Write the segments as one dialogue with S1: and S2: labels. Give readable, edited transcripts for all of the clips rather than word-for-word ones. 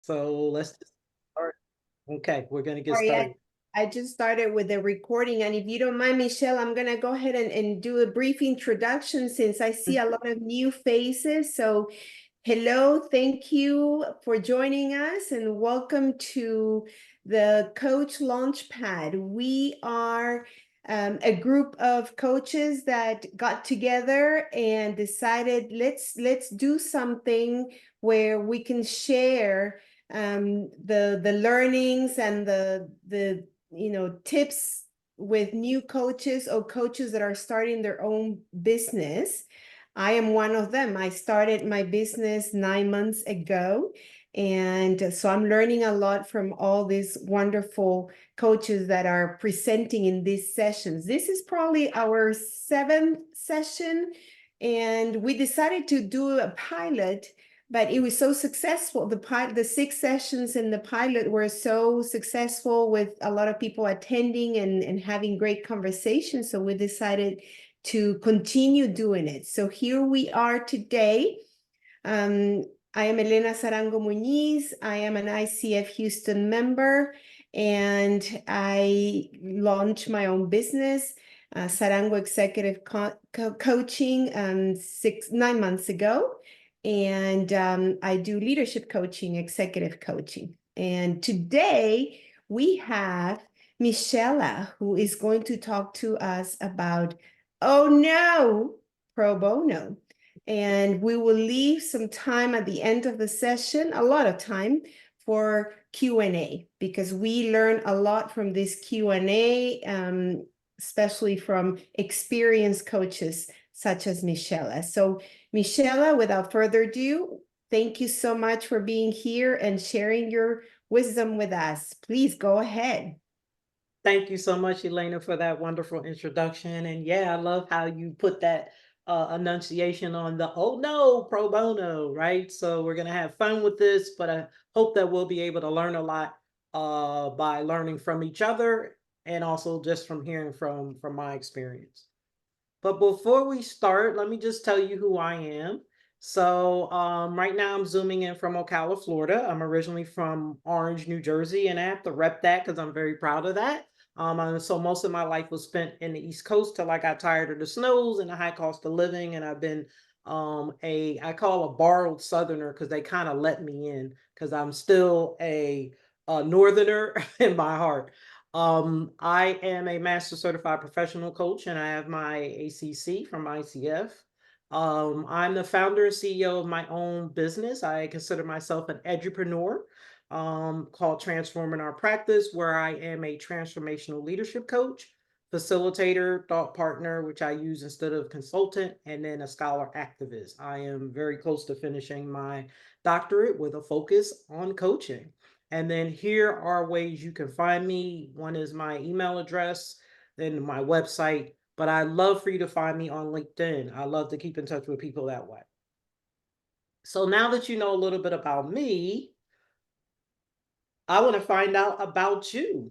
S1: So let's just start. Okay, we're going to get
S2: Sorry,
S1: started.
S2: I just started with the recording, and if you don't mind, Michelle, I'm gonna go ahead and do a brief introduction since I see a lot of new faces. So hello, thank you for joining us, and welcome to the Coach Launchpad. We are a group of coaches that got together and decided let's do something where we can share the learnings and the tips with new coaches or coaches that are starting their own business. I am one of them. I started my business 9 months ago. And so I'm learning a lot from all these wonderful coaches that are presenting in these sessions. This is probably our 7th session. And we decided to do a pilot, but it was so successful. The 6 sessions in the pilot were so successful with a lot of people attending and having great conversations. So we decided to continue doing it. So here we are today. I am Elena Sarango Muñiz. I am an ICF Houston member, and I launched my own business, Sarango Executive Coaching, 9 months ago. And I do leadership coaching, executive coaching. And today we have Michelle, who is going to talk to us about, oh no, pro bono. And we will leave some time at the end of the session, a lot of time, for Q&A, because we learn a lot from this Q&A, especially from experienced coaches such as Michelle. So Michelle, without further ado, thank you so much for being here and sharing your wisdom with us. Please go ahead.
S1: Thank you so much, Elena, for that wonderful introduction. And yeah, I love how you put that enunciation on the, oh no, pro bono, right? So we're going to have fun with this, but I hope that we'll be able to learn a lot by learning from each other and also just from hearing from my experience. But before we start, let me just tell you who I am. So right now I'm zooming in from Ocala, Florida. I'm originally from Orange, New Jersey, and I have to rep that because I'm very proud of that. So most of my life was spent in the East Coast till I got tired of the snows and the high cost of living. And I've been I call a borrowed Southerner because they kind of let me in because I'm still a Northerner in my heart. I am a master certified professional coach and I have my ACC from ICF. I'm the founder and CEO of my own business. I consider myself an edupreneur, called Transforming Our Practice, where I am a transformational leadership coach, facilitator, thought partner, which I use instead of consultant, and then a scholar activist. I am very close to finishing my doctorate with a focus on coaching. And then here are ways you can find me. One is my email address, then my website. But I love for you to find me on LinkedIn. I love to keep in touch with people that way. So now that you know a little bit about me, I want to find out about you.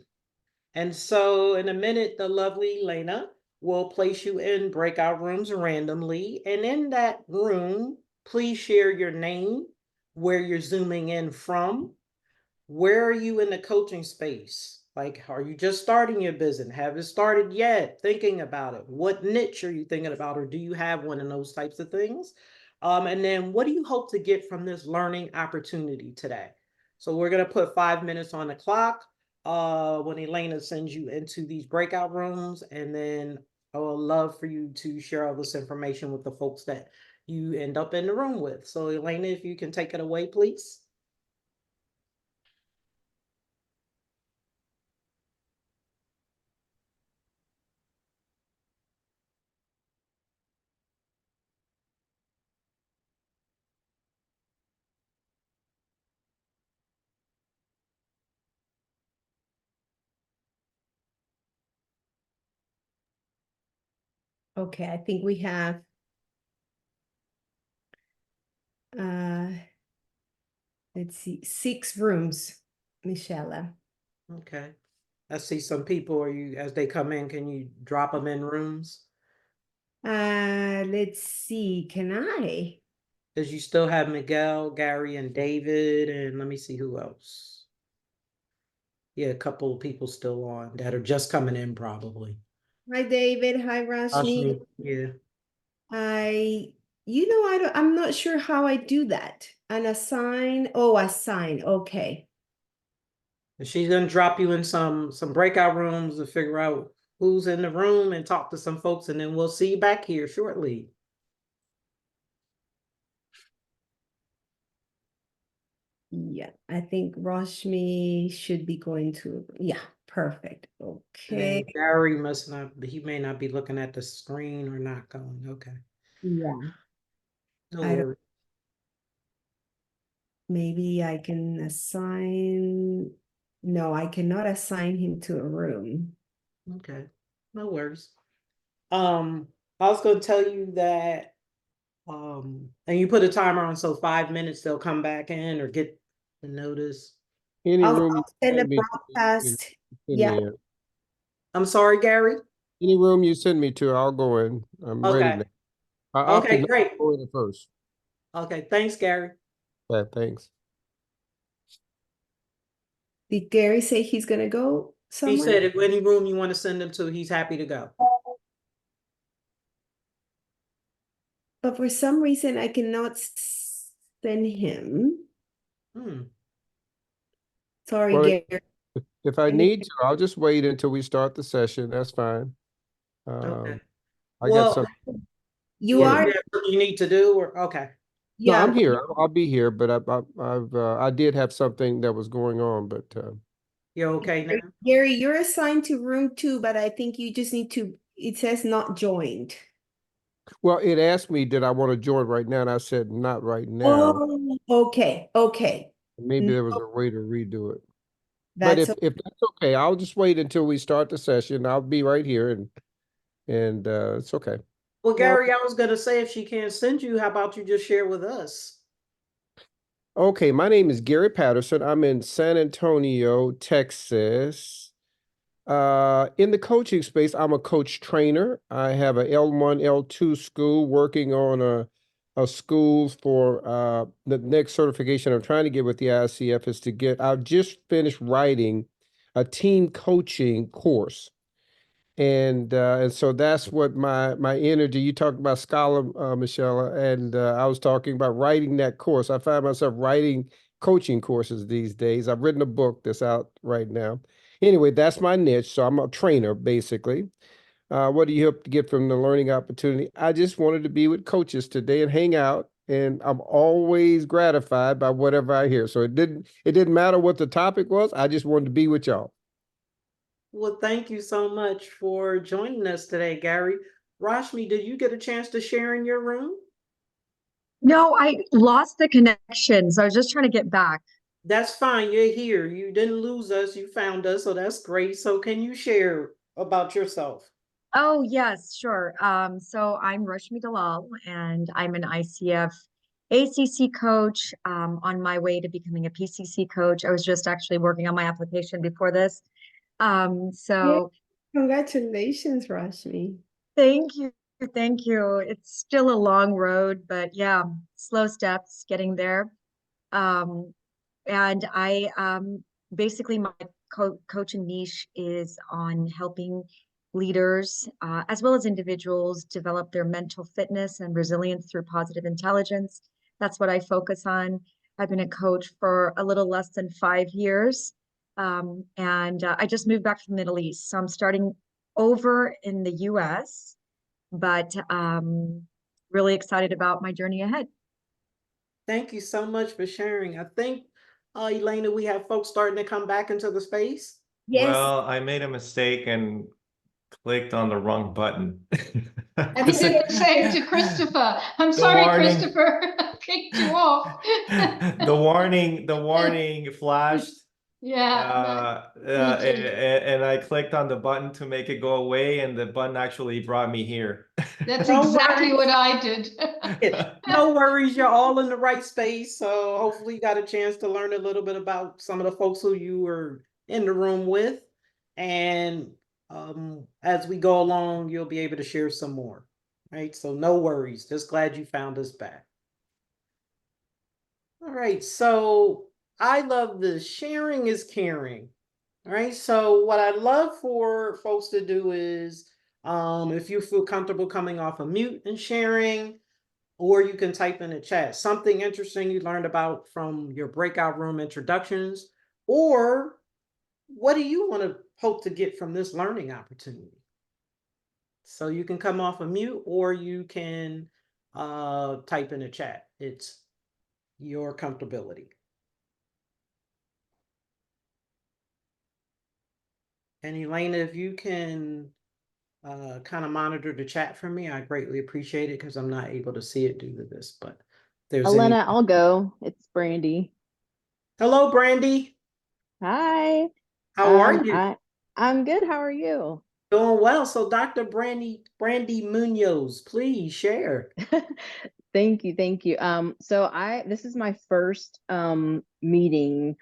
S1: And so in a minute, the lovely Lena will place you in breakout rooms randomly. And in that room, please share your name, where you're zooming in from. Where are you in the coaching space? Like, are you just starting your business? Have it started yet? Thinking about it. What niche are you thinking about? Or do you have one of those types of things? And then what do you hope to get from this learning opportunity today? So we're going to put 5 minutes on the clock when Elena sends you into these breakout rooms. And then I would love for you to share all this information with the folks that you end up in the room with. So Elena, if you can take it away, please.
S2: Okay, I think we have let's see, 6 rooms, Michelle.
S1: Okay. I see some people, are you, as they come in, can you drop them in rooms?
S2: Let's see, can I?
S1: Because you still have Miguel, Gary, and David, and let me see who else. Yeah, a couple of people still on that are just coming in probably.
S2: Hi, David. Hi, Rashmi.
S1: Ashmi, yeah.
S2: I, I'm not sure how I do that. And assign, assign. Okay.
S1: And she's gonna drop you in some breakout rooms to figure out who's in the room and talk to some folks, and then we'll see you back here shortly.
S2: Yeah, I think Rashmi should be going to, yeah, perfect.
S1: And
S2: Okay.
S1: then Gary must not, he may not be looking at the screen or not going. Okay.
S2: Yeah.
S1: No
S2: I don't,
S1: worries.
S2: maybe I can assign, no, I cannot assign him to a room.
S1: Okay. No worries. I was gonna tell you that and you put a timer on so 5 minutes they'll come back in or get the notice.
S3: Any room you
S2: I'll send a
S3: send me to,
S2: broadcast.
S3: send
S2: Yeah,
S3: me in.
S1: I'm sorry, Gary.
S3: Any room you send me to, I'll go in. I'm ready
S1: Okay.
S3: now. I opted
S1: Okay,
S3: not to
S1: great.
S3: go in at first.
S1: Okay, thanks, Gary.
S3: Yeah, thanks.
S2: did Gary say he's gonna go
S1: He
S2: somewhere?
S1: said if any room you want to send him to, he's happy to go.
S2: But for some reason, I cannot send him.
S1: Hmm.
S2: Sorry,
S3: Well,
S2: Gary.
S3: if I
S2: I need
S3: need to, I'll just wait until we start the session. That's fine.
S1: Okay.
S3: I got
S1: Well,
S3: some.
S2: you
S1: yeah,
S3: Go ahead.
S2: are,
S1: you have something you need to do or okay.
S3: No,
S2: yeah,
S3: I'm here. I'll be here, but I did have something that was going on, but
S1: You're okay now?
S2: Gary, you're assigned to room 2, but I think you just need to, it says not joined.
S3: well, it asked me, did I want to join right now? And I said, not right now.
S2: Oh, okay, okay.
S3: Maybe
S2: No,
S3: there was a way to redo it. But
S2: that's,
S3: if that's okay, I'll just wait until we start the session. I'll be right here and it's okay.
S1: Well,
S2: no,
S1: Gary, I was gonna say if she can't send you, how about you just share with us?
S3: Okay, my name is Gary Patterson. I'm in San Antonio, Texas. In the coaching space, I'm a coach trainer. I have a L1, L2 school working on a school for the next certification I'm trying to get with the ICF is to get, I've just finished writing a team coaching course. And so that's what my energy. You talked about scholar, Michelle, and I was talking about writing that course. I find myself writing coaching courses these days. I've written a book that's out right now. Anyway, that's my niche. So I'm a trainer, basically. What do you hope to get from the learning opportunity? I just wanted to be with coaches today and hang out, and I'm always gratified by whatever I hear. So it didn't matter what the topic was. I just wanted to be with y'all.
S1: Well, thank you so much for joining us today, Gary. Rashmi, did you get a chance to share in your room?
S4: No, I lost the connection, so I was just trying to get back.
S1: That's fine. You're here. You didn't lose us. You found us, so that's great. So can you share about yourself?
S4: Oh, yes, sure. So I'm Rashmi Dalal, and I'm an ICF ACC coach on my way to becoming a PCC coach. I was just actually working on my application before this.
S2: yeah,
S4: So
S2: congratulations, Rashmi.
S4: thank you. Thank you. It's still a long road, but yeah, slow steps getting there. Um, and I basically my coaching niche is on helping leaders as well as individuals develop their mental fitness and resilience through positive intelligence. That's what I focus on. I've been a coach for a little less than 5 years. And I just moved back from the Middle East. So I'm starting over in the US, but really excited about my journey ahead.
S1: Thank you so much for sharing. I think, Elena, we have folks starting to come back into the space.
S2: Yes,
S5: Well, I made a mistake and clicked on the wrong button.
S6: I did the same to Christopher. I'm
S5: The
S6: sorry,
S5: warning.
S6: Christopher. I kicked you off.
S5: The warning flashed.
S6: Yeah, me too.
S5: And I clicked on the button to make it go away, and the button actually brought me here.
S6: That's
S1: No
S6: exactly what
S1: worries.
S6: I did.
S1: No worries. You're all in the right space. So hopefully you got a chance to learn a little bit about some of the folks who you were in the room with. And as we go along, you'll be able to share some more. Right. So no worries. Just glad you found us back. All right, so I love this. Sharing is caring. All right, so what I'd love for folks to do is, if you feel comfortable coming off of mute and sharing, or you can type in the chat something interesting you learned about from your breakout room introductions, or what do you want to hope to get from this learning opportunity? So you can come off of mute, or you can type in the chat. It's your comfortability. And Elena, if you can kind of monitor the chat for me, I greatly appreciate it, because I'm not able to see it due to this. But if there's any.
S7: Elena, I'll go. It's Brandy.
S1: Hello, Brandy.
S7: Hi.
S1: How are you?
S7: I'm good. How are you?
S1: Doing well. So Dr. Brandy Munoz, please share.
S7: Thank you. Thank you. So this is my first meeting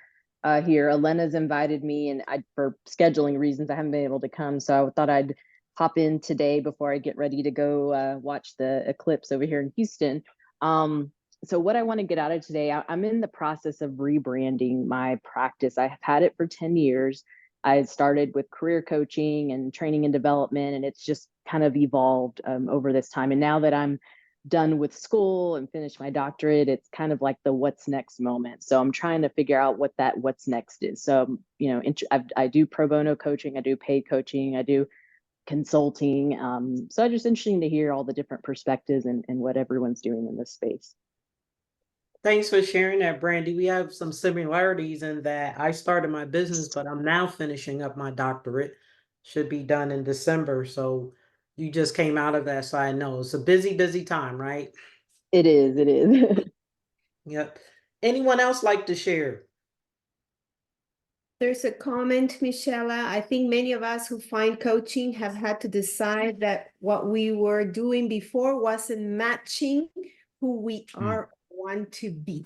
S7: here. Elena's invited me, and for scheduling reasons I haven't been able to come. So I thought I'd hop in today before I get ready to go watch the eclipse over here in Houston. So what I want to get out of today, I'm in the process of rebranding my practice. I have had it for 10 years. I started with career coaching and training and development, and it's just kind of evolved over this time. And now that I'm done with school and finished my doctorate, it's kind of like the what's next moment. So I'm trying to figure out what that what's next is. So, I do pro bono coaching, I do paid coaching, I do consulting. So it's just interesting to hear all the different perspectives and what everyone's doing in this space.
S1: Thanks for sharing that, Brandy. We have some similarities in that I started my business, but I'm now finishing up my doctorate. Should be done in December. So you just came out of that, so I know it's a busy, busy time, right?
S7: It is, it is.
S1: Yep. Anyone else like to share?
S2: There's a comment, Michelle. I think many of us who find coaching have had to decide that what we were doing before wasn't matching who we are want to be.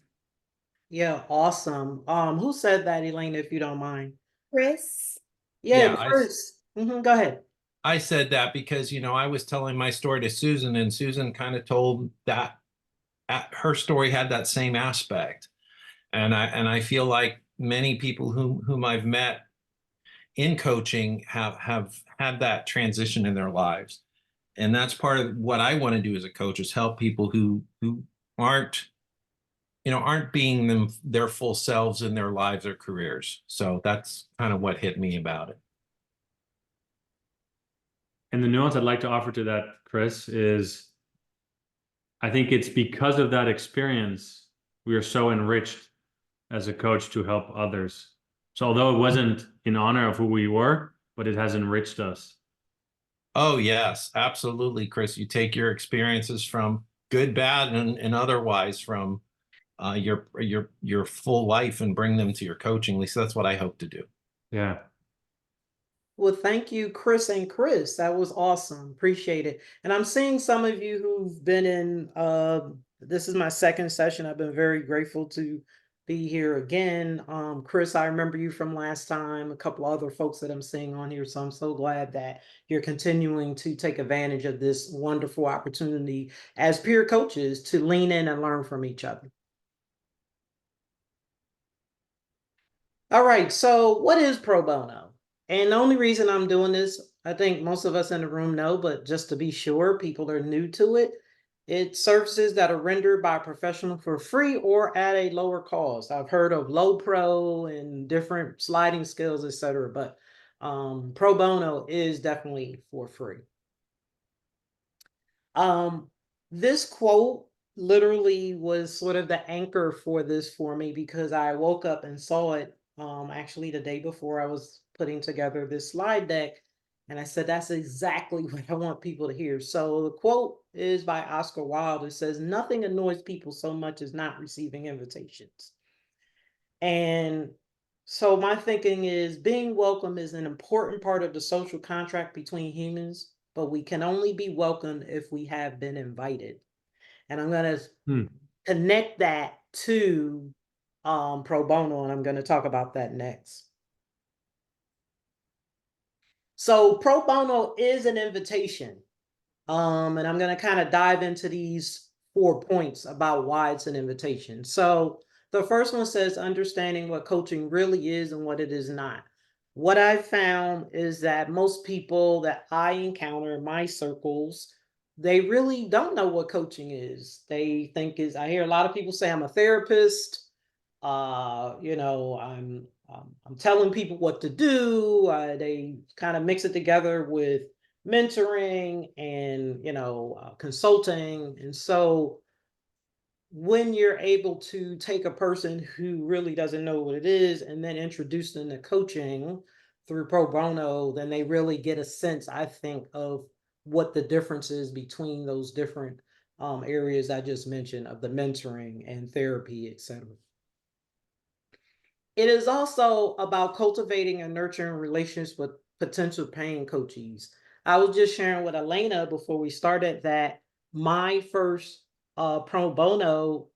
S1: Yeah, awesome. Who said that, Elaine, if you don't mind?
S2: Chris?
S1: Yeah,
S8: Yeah,
S1: Chris. Go ahead.
S8: I said that because, I was telling my story to Susan, and Susan kind of told that her story had that same aspect. And I feel like many people whom I've met in coaching have had that transition in their lives. And that's part of what I want to do as a coach, is help people who aren't being their full selves in their lives or careers. So that's kind of what hit me about it.
S9: And the nuance I'd like to offer to that, Chris, is I think it's because of that experience we are so enriched as a coach to help others. So although it wasn't in honor of who we were, but it has enriched us.
S8: Oh, yes, absolutely, Chris. You take your experiences from good, bad, and otherwise from your full life and bring them to your coaching. At least that's what I hope to do.
S9: Yeah.
S1: Well, thank you, Chris and Chris. That was awesome. Appreciate it. And I'm seeing some of you who've been in, this is my second session. I've been very grateful to be here again. Chris, I remember you from last time, a couple other folks that I'm seeing on here. So I'm so glad that you're continuing to take advantage of this wonderful opportunity as peer coaches to lean in and learn from each other. All right, so what is pro bono? And the only reason I'm doing this, I think most of us in the room know, but just to be sure, people are new to it. It's services that are rendered by a professional for free or at a lower cost. I've heard of low pro and different sliding scales, etc., but pro bono is definitely for free. This quote literally was sort of the anchor for this for me, because I woke up and saw it actually the day before I was putting together this slide deck. And I said, that's exactly what I want people to hear. So the quote is by Oscar Wilde. It says, nothing annoys people so much as not receiving invitations. And so my thinking is, being welcome is an important part of the social contract between humans, but we can only be welcomed if we have been invited. And I'm going to connect that to pro bono, and I'm going to talk about that next. So pro bono is an invitation. And I'm going to kind of dive into these 4 points about why it's an invitation. So The first one says understanding what coaching really is and what it is not. What I've found is that most people that I encounter in my circles, they really don't know what coaching is. They think is, I hear a lot of people say I'm a therapist. I'm telling people what to do. They kind of mix it together with mentoring and consulting. And so when you're able to take a person who really doesn't know what it is and then introduce them to coaching through pro bono, then they really get a sense, I think, of what the difference is between those different areas I just mentioned of the mentoring and therapy, etc. It is also about cultivating and nurturing relationships with potential paying coachees. I was just sharing with Elena before we started that my first pro bono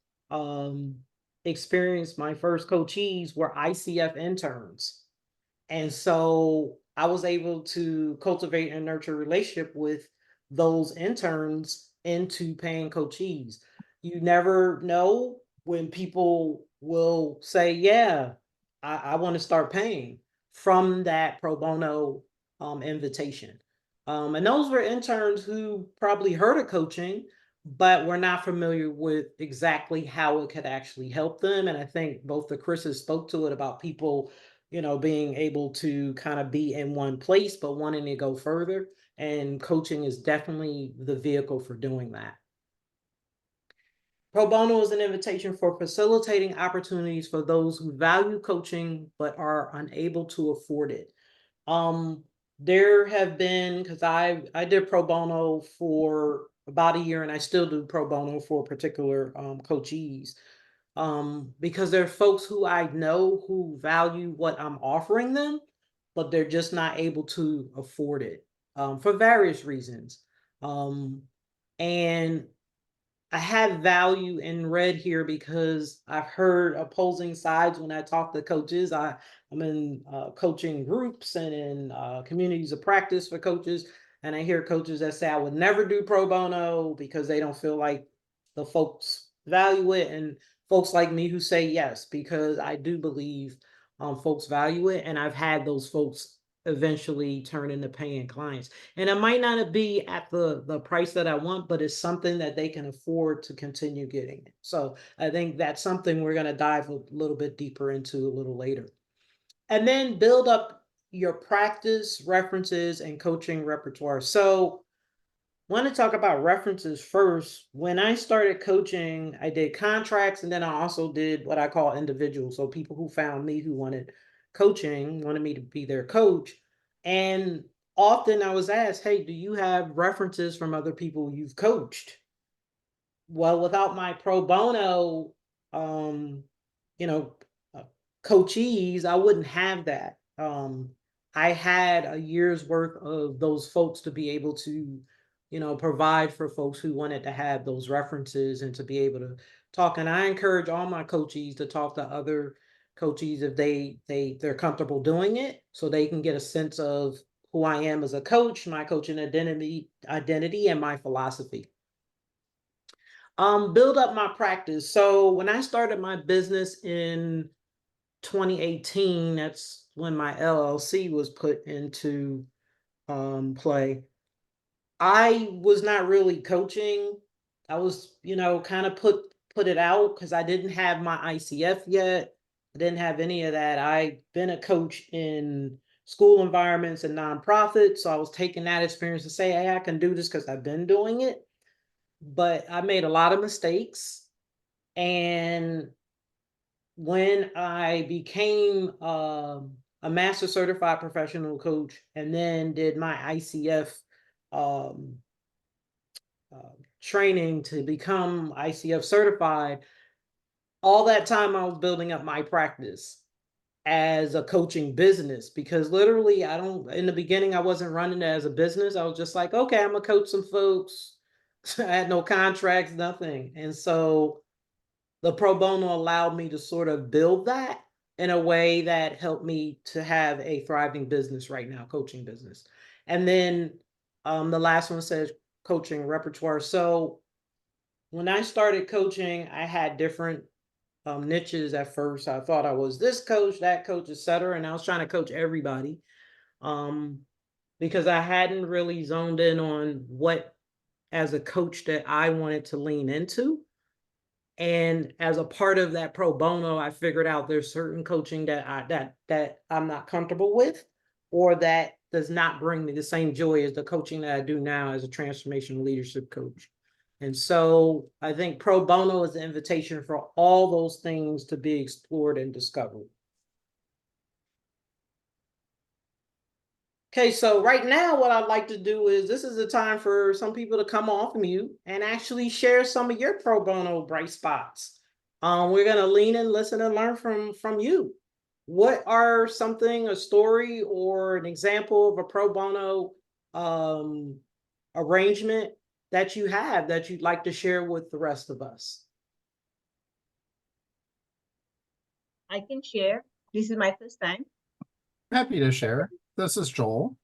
S1: experience, my first coachees were ICF interns. And so I was able to cultivate and nurture a relationship with those interns into paying coachees. You never know when people will say, yeah, I want to start paying from that pro bono invitation. And those were interns who probably heard of coaching, but were not familiar with exactly how it could actually help them. And I think both the Chris's spoke to it about people being able to kind of be in one place, but wanting to go further. And coaching is definitely the vehicle for doing that. Pro bono is an invitation for facilitating opportunities for those who value coaching but are unable to afford it. There have been, because I did pro bono for about a year, and I still do pro bono for particular coachees. Because there are folks who I know who value what I'm offering them, but they're just not able to afford it for various reasons. And I have value in red here because I've heard opposing sides when I talk to coaches. I'm in coaching groups and in communities of practice for coaches. And I hear coaches that say, I would never do pro bono because they don't feel like the folks value it. And folks like me who say yes, because I do believe folks value it. And I've had those folks eventually turn into paying clients. And it might not be at the price that I want, but it's something that they can afford to continue getting. So I think that's something we're going to dive a little bit deeper into a little later. And then build up your practice, references, and coaching repertoire. So I want to talk about references first. When I started coaching, I did contracts, and then I also did what I call individuals. So people who found me who wanted coaching, wanted me to be their coach. And often I was asked, hey, do you have references from other people you've coached? Well, without my pro bono, um, you know, uh, coachees, I wouldn't have that. I had a year's worth of those folks to be able to, provide for folks who wanted to have those references and to be able to talk. And I encourage all my coachees to talk to other coachees if they're comfortable doing it, so they can get a sense of who I am as a coach, my coaching identity, and my philosophy. Build up my practice. So when I started my business in 2018, that's when my LLC was put into play. I was not really coaching. I was, kind of put it out because I didn't have my ICF yet. I didn't have any of that. I've been a coach in school environments and nonprofits. So I was taking that experience to say, hey, I can do this because I've been doing it. But I made a lot of mistakes. And when I became a master certified professional coach and then did my ICF um, training to become ICF certified, all that time I was building up my practice as a coaching business, because literally in the beginning, I wasn't running it as a business. I was just like, okay, I'm gonna coach some folks. I had no contracts, nothing. And so the pro bono allowed me to sort of build that in a way that helped me to have a thriving business right now, coaching business. And then the last one says coaching repertoire. So when I started coaching, I had different niches at first. I thought I was this coach, that coach, etc. And I was trying to coach everybody. Because I hadn't really zoned in on what as a coach that I wanted to lean into. And as a part of that pro bono, I figured out there's certain coaching that I'm not comfortable with, or that does not bring me the same joy as the coaching that I do now as a transformational leadership coach. And so I think pro bono is an invitation for all those things to be explored and discovered. Okay, so right now what I'd like to do is, this is the time for some people to come off mute and actually share some of your pro bono bright spots. We're gonna lean and listen and learn from you. What are something, a story or an example of a pro bono arrangement that you have that you'd like to share with the rest of us?
S10: I can share. This is my first time.
S11: Happy to share. This is Joel.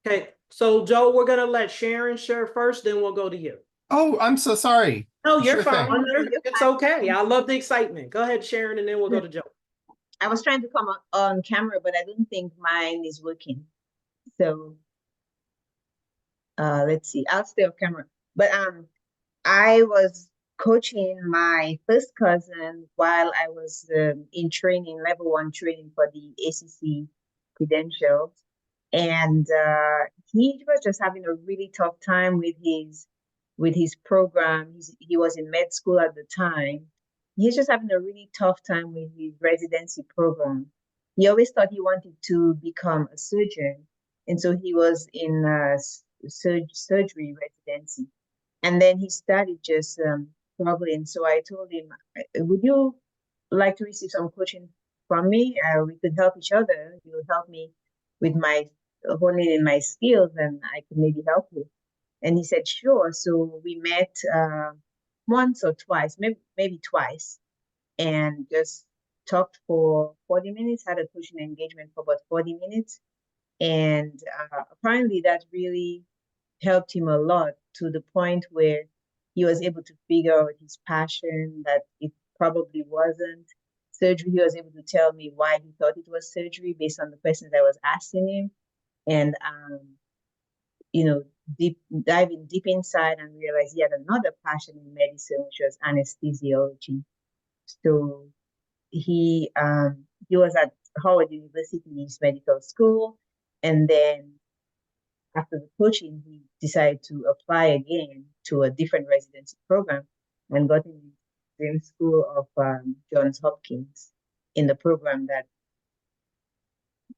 S1: Okay, so Joe, we're gonna let Sharon share first, then we'll go to you.
S11: Oh, I'm so sorry.
S1: No, you're
S11: Sure
S1: fine.
S11: thing.
S1: It's okay. I love the excitement. Go ahead, Sharon, and then we'll go to Joe.
S10: I was trying to come on camera, but I don't think mine is working. So let's see. I'll stay off camera. But I was coaching my first cousin while I was in training, level 1 training for the ACC credentials. And he was just having a really tough time with his program. He was in med school at the time. He's just having a really tough time with his residency program. He always thought he wanted to become a surgeon. And so he was in surgery residency. And then he started just struggling. So I told him, would you like to receive some coaching from me? We could help each other. You will help me with my honing in my skills, and I could maybe help you. And he said, sure. So we met once or twice, maybe twice, and just talked for 40 minutes, had a coaching engagement for about 40 minutes. And apparently that really helped him a lot, to the point where he was able to figure out his passion, that it probably wasn't surgery. He was able to tell me why he thought it was surgery based on the questions I was asking him. And diving deep inside and realize he had another passion in medicine, which was anesthesiology. So he was at Howard University's medical school, and then after the coaching, he decided to apply again to a different residency program and got in the same school of Johns Hopkins in the program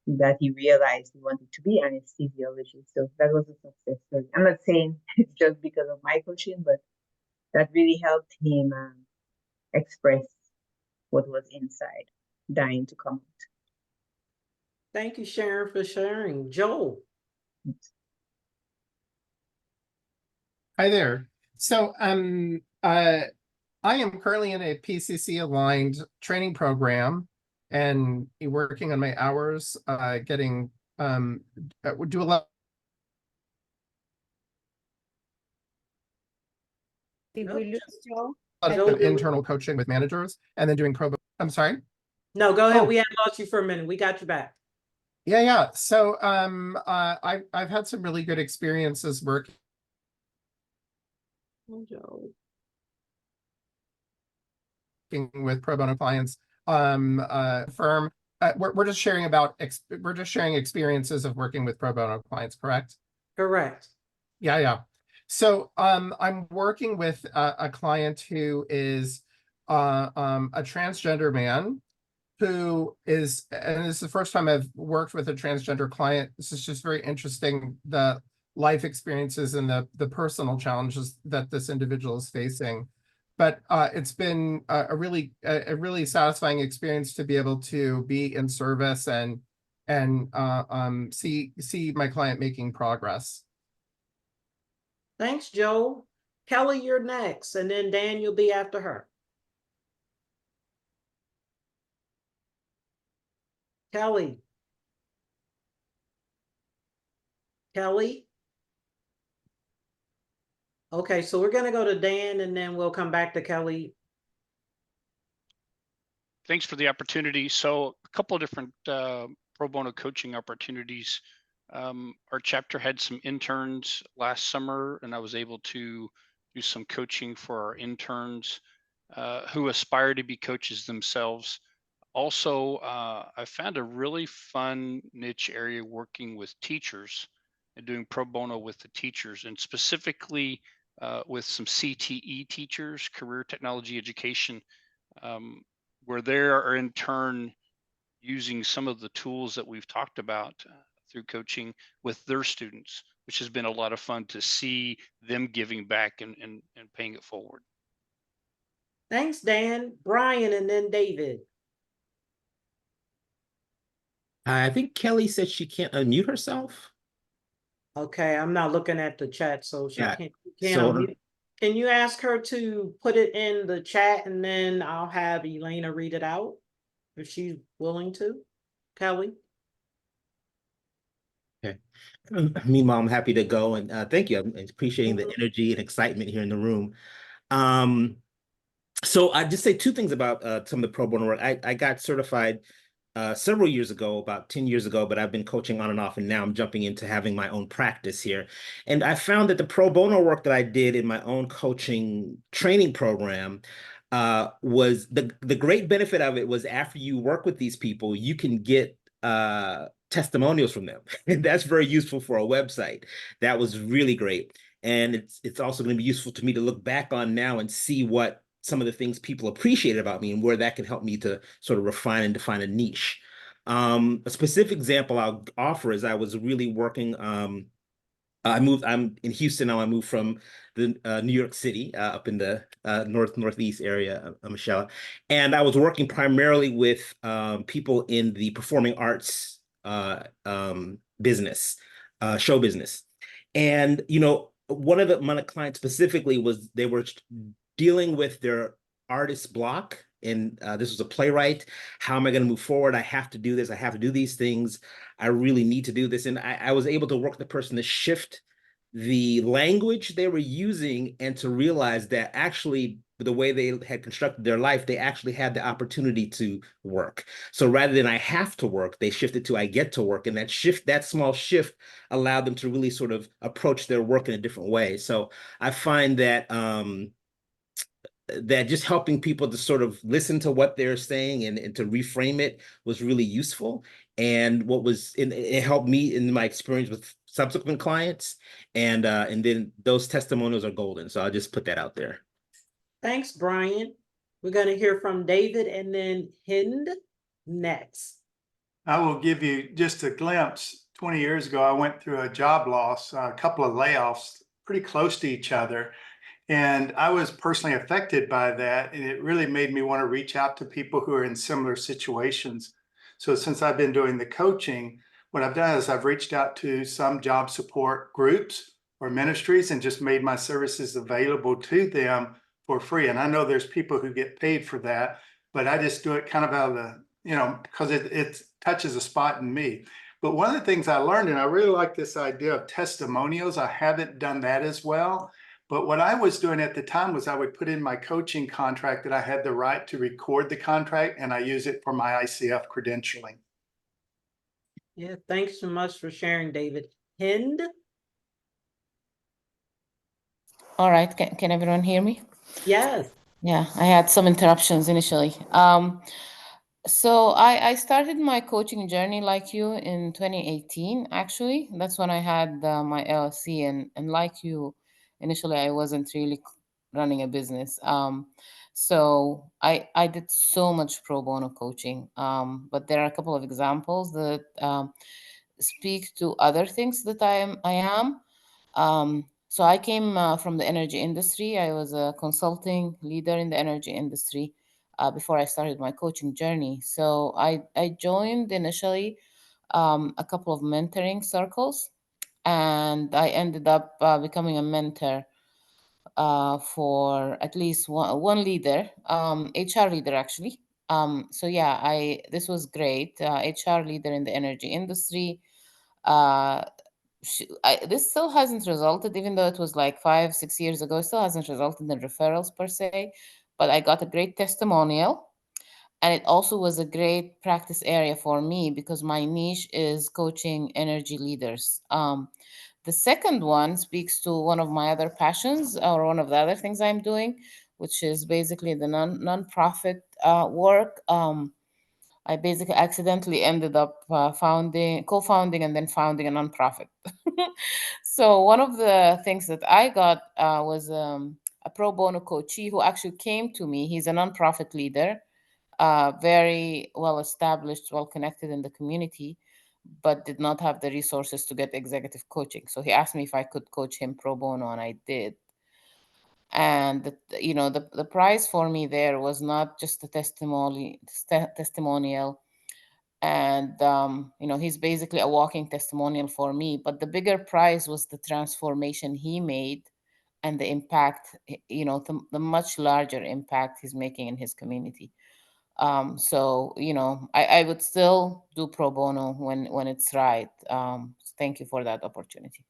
S10: that he realized he wanted to be anesthesiology. So that was a success story. I'm not saying it's just because of my coaching, but that really helped him express what was inside, dying to come out.
S1: Thank you, Sharon, for sharing. Joel.
S11: Hi there. So I am currently in a PCC aligned training program and working on my hours, getting do a lot.
S2: Did we lose Joe?
S11: Of internal coaching with managers, and then doing pro. I'm sorry.
S1: No, go ahead.
S11: Oh.
S1: We had lost you for a minute. We got you back.
S11: Yeah. So I've had some really good experiences working with pro bono clients. Firm. We're just sharing experiences of working with pro bono clients, correct?
S1: Correct.
S11: Yeah. So I'm working with a client who is a transgender man who is, and this is the first time I've worked with a transgender client. This is just very interesting, the life experiences and the personal challenges that this individual is facing. But it's been a really satisfying experience to be able to be in service and see my client making progress.
S1: Thanks, Joel. Kelly, you're next, and then Dan, you'll be after her. Kelly. Okay, so we're going to go to Dan, and then we'll come back to Kelly.
S12: thanks for the opportunity. So a couple of different pro bono coaching opportunities. Our chapter had some interns last summer, and I was able to do some coaching for our interns who aspire to be coaches themselves. Also, I found a really fun niche area working with teachers and doing pro bono with the teachers, and specifically with some CTE teachers, career technology education, um, where they are in turn using some of the tools that we've talked about through coaching with their students, which has been a lot of fun to see them giving back and paying it forward.
S1: Thanks, Dan. Brian, and then David.
S13: I think Kelly said she can't unmute herself.
S1: Okay, I'm not looking at the chat, so she
S13: Yeah.
S1: can't
S13: So
S1: unmute. Can you ask her to put it in the chat, and then I'll have Elena read it out if she's willing to? Kelly?
S13: okay. Meanwhile, I'm happy to go, and thank you. I'm appreciating the
S1: Mhm.
S13: energy and excitement here in the room. So I just say two things about some of the pro bono work. I got certified several years ago, about 10 years ago, but I've been coaching on and off, and now I'm jumping into having my own practice here. And I found that the pro bono work that I did in my own coaching training program was the great benefit of it was after you work with these people, you can get testimonials from them. And that's very useful for a website. That was really great. And it's also going to be useful to me to look back on now and see what some of the things people appreciated about me and where that can help me to sort of refine and define a niche. A specific example I'll offer is I was really working. I'm in Houston now. I moved from the New York City up in the northeast area, Michelle, and I was working primarily with people in the performing arts business, show business, and one of my clients specifically was they were dealing with their artist block. And this was a playwright. How am I going to move forward? I have to do this. I have to do these things. I really need to do this. And I was able to work with the person to shift the language they were using and to realize that actually the way they had constructed their life, they actually had the opportunity to work. So rather than I have to work, they shifted to I get to work. And that small shift allowed them to really sort of approach their work in a different way. So I find that that just helping people to sort of listen to what they're saying and to reframe it was really useful. And it helped me in my experience with subsequent clients. And then those testimonials are golden. So I'll just put that out there.
S1: Thanks, Brian. We're going to hear from David and then Hind next.
S14: I will give you just a glimpse. 20 years ago, I went through a job loss, a couple of layoffs pretty close to each other. And I was personally affected by that. And it really made me want to reach out to people who are in similar situations. So since I've been doing the coaching, what I've done is I've reached out to some job support groups or ministries and just made my services available to them for free. And I know there's people who get paid for that, but I just do it kind of out of the, because it touches a spot in me. But one of the things I learned, and I really like this idea of testimonials, I haven't done that as well. But what I was doing at the time was I would put in my coaching contract that I had the right to record the contract, and I use it for my ICF credentialing.
S1: Yeah, thanks so much for sharing, David. Hind?
S15: All right, can everyone hear me?
S1: Yes.
S15: Yeah, I had some interruptions initially. So I started my coaching journey like you in 2018, actually. That's when I had my LLC, and like you, initially I wasn't really running a business. So I did so much pro bono coaching, but there are a couple of examples that speak to other things that I am. So I came from the energy industry. I was a consulting leader in the energy industry before I started my coaching journey. So I joined initially a couple of mentoring circles, and I ended up becoming a mentor for at least one leader, HR leader actually. So yeah, this was great. HR leader in the energy industry. Uh, this still hasn't resulted, even though it was like 5-6 years ago, it still hasn't resulted in referrals per se, but I got a great testimonial. And it also was a great practice area for me because my niche is coaching energy leaders. The second one speaks to one of my other passions, or one of the other things I'm doing, which is basically the nonprofit work. I basically accidentally ended up co-founding, and then founding a nonprofit. So one of the things that I got was a pro bono coachee who actually came to me. He's a nonprofit leader, very well established, well connected in the community, but did not have the resources to get executive coaching. So he asked me if I could coach him pro bono, and I did. And the prize for me there was not just the testimonial, and he's basically a walking testimonial for me, but the bigger prize was the transformation he made and the impact, the much larger impact he's making in his community. So I would still do pro bono when it's right. Thank you for that opportunity.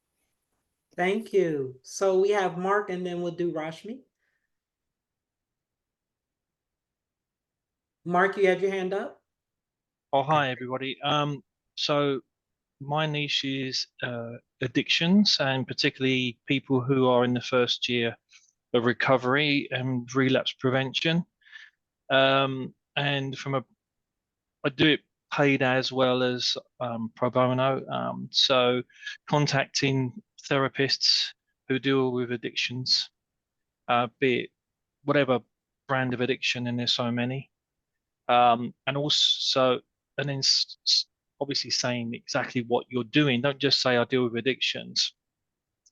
S1: Thank you. So we have Mark, and then we'll do Rashmi. Mark, you had your hand up?
S16: Oh, hi everybody. So my niche is addictions, and particularly people who are in the first year of recovery and relapse prevention. And I do it paid as well as pro bono. So contacting therapists who deal with addictions, be it whatever brand of addiction, and there's so many. And also, and then obviously saying exactly what you're doing. Don't just say I deal with addictions.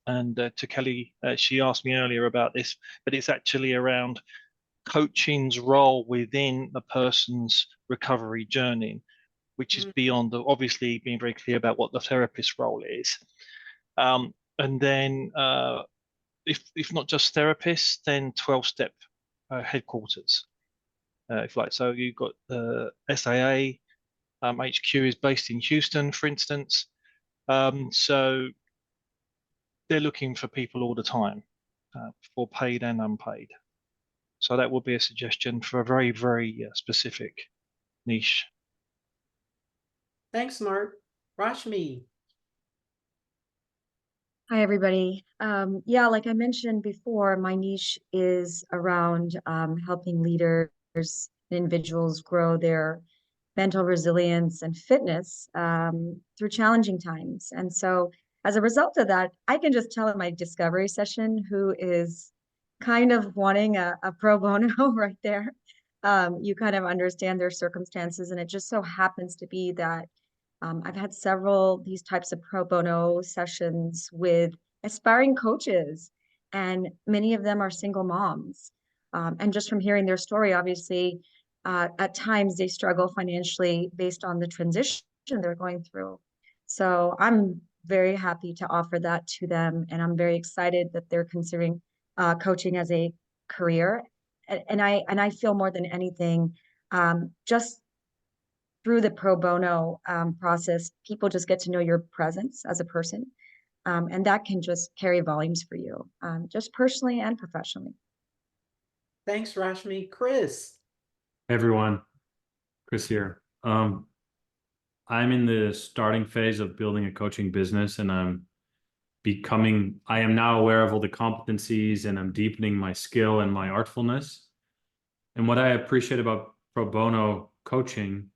S16: And to Kelly, she asked me earlier about this, but it's actually around coaching's role within the person's recovery journey, which is beyond obviously being very clear about what the therapist's role is. And then if not just therapists, then 12-step headquarters. If like, so you've got the SAA, HQ is based in Houston, for instance. So they're looking for people all the time, for paid and unpaid. So that would be a suggestion for a very, very specific niche.
S1: Thanks, Mark. Rashmi.
S4: Hi, everybody. Yeah, like I mentioned before, my niche is around helping leaders and individuals grow their mental resilience and fitness through challenging times. And so as a result of that, I can just tell in my discovery session who is kind of wanting a pro bono right there. You kind of understand their circumstances, and it just so happens to be that I've had several these types of pro bono sessions with aspiring coaches, and many of them are single moms. And just from hearing their story, obviously, at times they struggle financially based on the transition they're going through. So I'm very happy to offer that to them, and I'm very excited that they're considering coaching as a career. And I feel more than anything, just through the pro bono process, people just get to know your presence as a person. And that can just carry volumes for you, just personally and professionally.
S1: Thanks, Rashmi. Chris.
S9: Hey everyone, Chris here. I'm in the starting phase of building a coaching business, and I am now aware of all the competencies, and I'm deepening my skill and my artfulness. And what I appreciate about pro bono coaching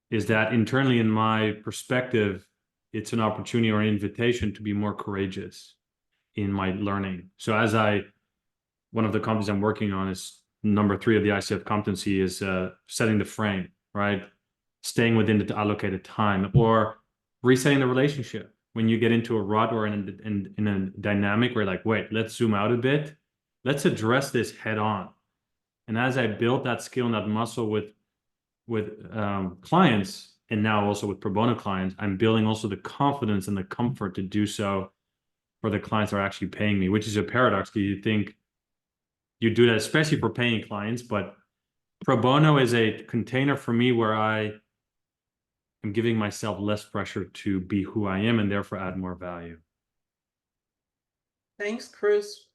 S9: is that internally, in my perspective, it's an opportunity or an invitation to be more courageous in my learning. So one of the competencies I'm working on is number 3 of the ICF competency is setting the frame, right? Staying within the allocated time, or resetting the relationship. When you get into a rut or in a dynamic where like, wait, let's zoom out a bit. Let's address this head on. And as I built that skill and that muscle with clients, and now also with pro bono clients, I'm building also the confidence and the comfort to do so for the clients that are actually paying me, which is a paradox because you think you do that, especially for paying clients, but pro bono is a container for me where I am giving myself less pressure to be who I am and therefore add more value.
S1: Thanks, Chris.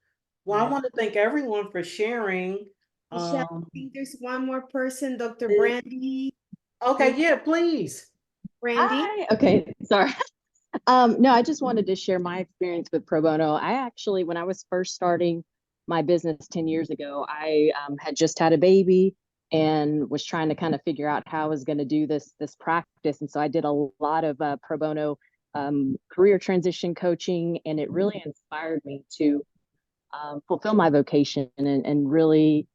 S1: Well, I want to thank everyone for sharing.
S2: Michelle, I
S1: Um,
S2: think there's one more person, Dr.
S1: eh,
S2: Brandy.
S1: okay, yeah, please.
S2: Brandy?
S7: Hi. Okay, sorry. No, I just wanted to share my experience with pro bono. I actually, when I was first starting my business 10 years ago, I had just had a baby and was trying to kind of figure out how I was going to do this practice. And so I did a lot of pro bono career transition coaching, and it really inspired me to fulfill my vocation and really,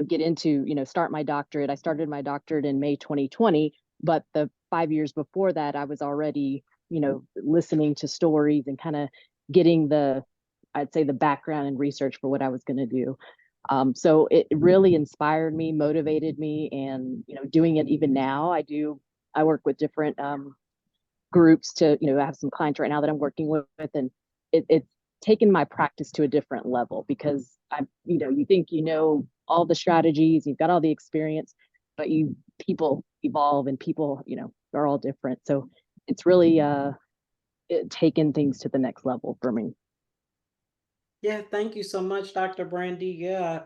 S7: get into, start my doctorate. I started my doctorate in May 2020, but the 5 years before that, I was already, listening to stories and kind of getting I'd say the background and research for what I was going to do. So it really inspired me, motivated me, and, doing it even now. I work with different groups to, I have some clients right now that I'm working with, and it's taken my practice to a different level because you think all the strategies, you've got all the experience, but people evolve and people, are all different. So it's really taken things to the next level for me.
S1: Yeah, thank you so much, Dr. Brandy. Yeah,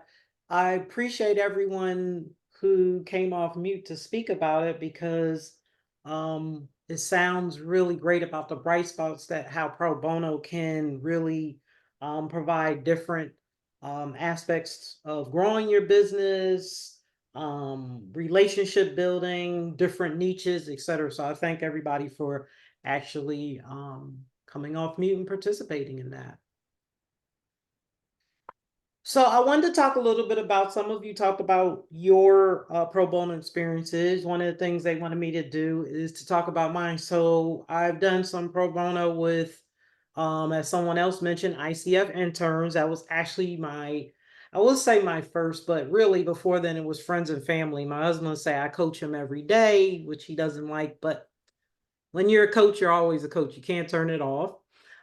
S1: I appreciate everyone who came off mute to speak about it because it sounds really great about the bright spots that how pro bono can really provide different aspects of growing your business, relationship building, different niches, etc. So I thank everybody for actually coming off mute and participating in that. So I wanted to talk a little bit about, some of you talked about your pro bono experiences. One of the things they wanted me to do is to talk about mine. So I've done some pro bono with, as someone else mentioned, ICF interns. That was actually I will say my first, but really before then it was friends and family. My husband would say I coach him every day, which he doesn't like, but when you're a coach, you're always a coach. You can't turn it off.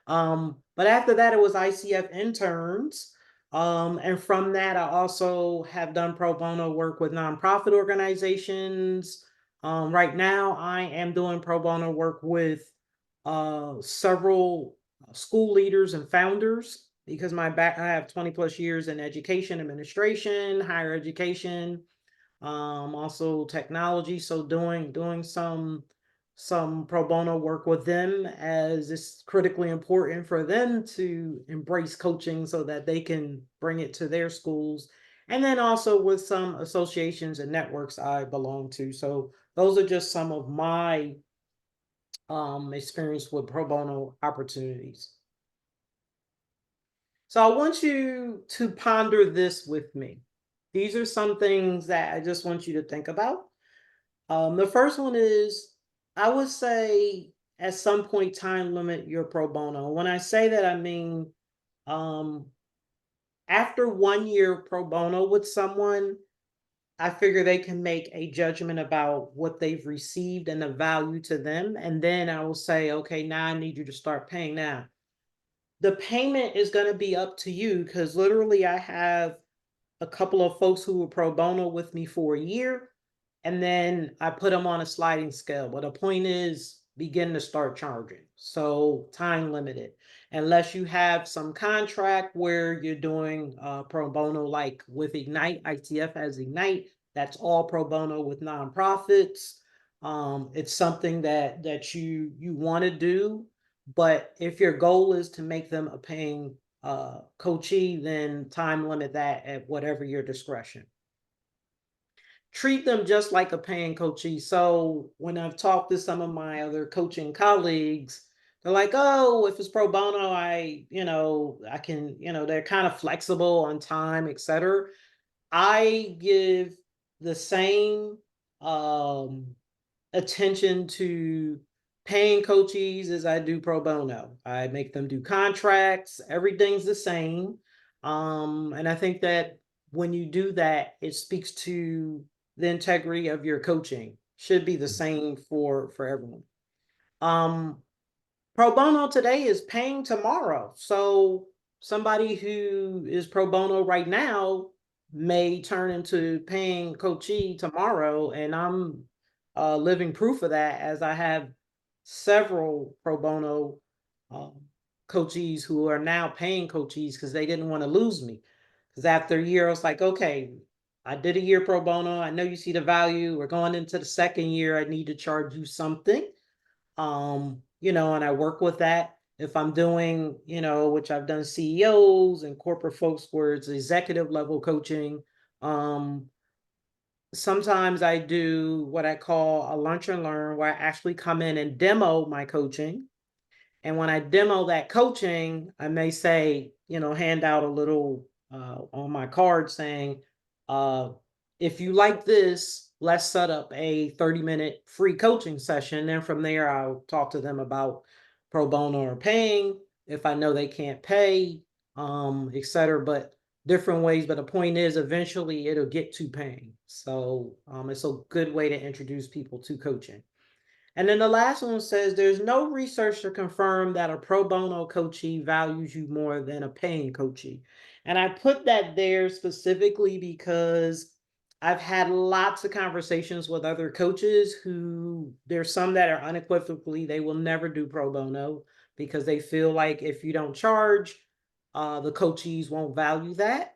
S1: But after that, it was ICF interns. And from that, I also have done pro bono work with nonprofit organizations. Right now, I am doing pro bono work with several school leaders and founders because I have 20 plus years in education administration, higher education, also technology. So doing some pro bono work with them, as it's critically important for them to embrace coaching so that they can bring it to their schools. And then also with some associations and networks I belong to. So those are just some of my experience with pro bono opportunities. So I want you to ponder this with me. These are some things that I just want you to think about. The first one is, I would say at some point time limit your pro bono. When I say that, I mean um, after 1 year pro bono with someone, I figure they can make a judgment about what they've received and the value to them. And then I will say, okay, now I need you to start paying now. The payment is going to be up to you because literally I have a couple of folks who were pro bono with me for a year, and then I put them on a sliding scale. But the point is, begin to start charging. So time limited, unless you have some contract where you're doing pro bono, like with Ignite. ITF has Ignite. That's all pro bono with nonprofits. It's something that you want to do, but if your goal is to make them a paying coachee, then time limit that at whatever your discretion. Treat them just like a paying coachee. So when I've talked to some of my other coaching colleagues, they're like, oh, if it's pro bono, I can, they're kind of flexible on time, etc. I give the same attention to paying coaches as I do pro bono. I make them do contracts, everything's the same. And I think that when you do that, it speaks to the integrity of your coaching. Should be the same for everyone. Pro bono today is paying tomorrow. So somebody who is pro bono right now may turn into paying coachee tomorrow. And I'm living proof of that, as I have several pro bono coachees who are now paying coachees because they didn't want to lose me. Because after a year, I was like, okay, I did a year pro bono. I know you see the value. We're going into the second year. I need to charge you something. And I work with that. If I'm doing, which I've done CEOs and corporate folks where it's executive level coaching. Sometimes I do what I call a lunch and learn, where I actually come in and demo my coaching. And when I demo that coaching, I may say, hand out a little on my card saying, if you like this, let's set up a 30-minute free coaching session. And from there, I'll talk to them about pro bono or paying, if I know they can't pay, et cetera, but different ways. But the point is, eventually it'll get to paying. So it's a good way to introduce people to coaching. And then the last one says, there's no research to confirm that a pro bono coachee values you more than a paying coachee. And I put that there specifically because I've had lots of conversations with other coaches who there's some that are unequivocally, they will never do pro bono because they feel like if you don't charge, the coachees won't value that.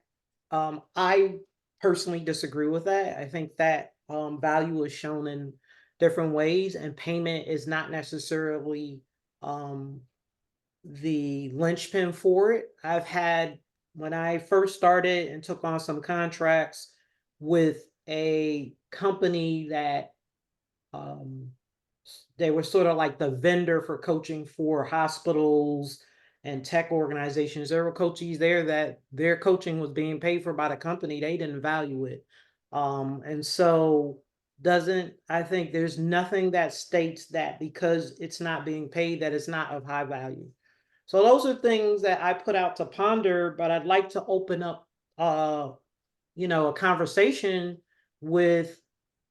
S1: I personally disagree with that. I think that value is shown in different ways, and payment is not necessarily the linchpin for it. I've had, when I first started and took on some contracts with a company that they were sort of like the vendor for coaching for hospitals and tech organizations. There were coaches there that their coaching was being paid for by the company. They didn't value it. And so I think there's nothing that states that because it's not being paid, that it's not of high value. So those are things that I put out to ponder, but I'd like to open up, a conversation with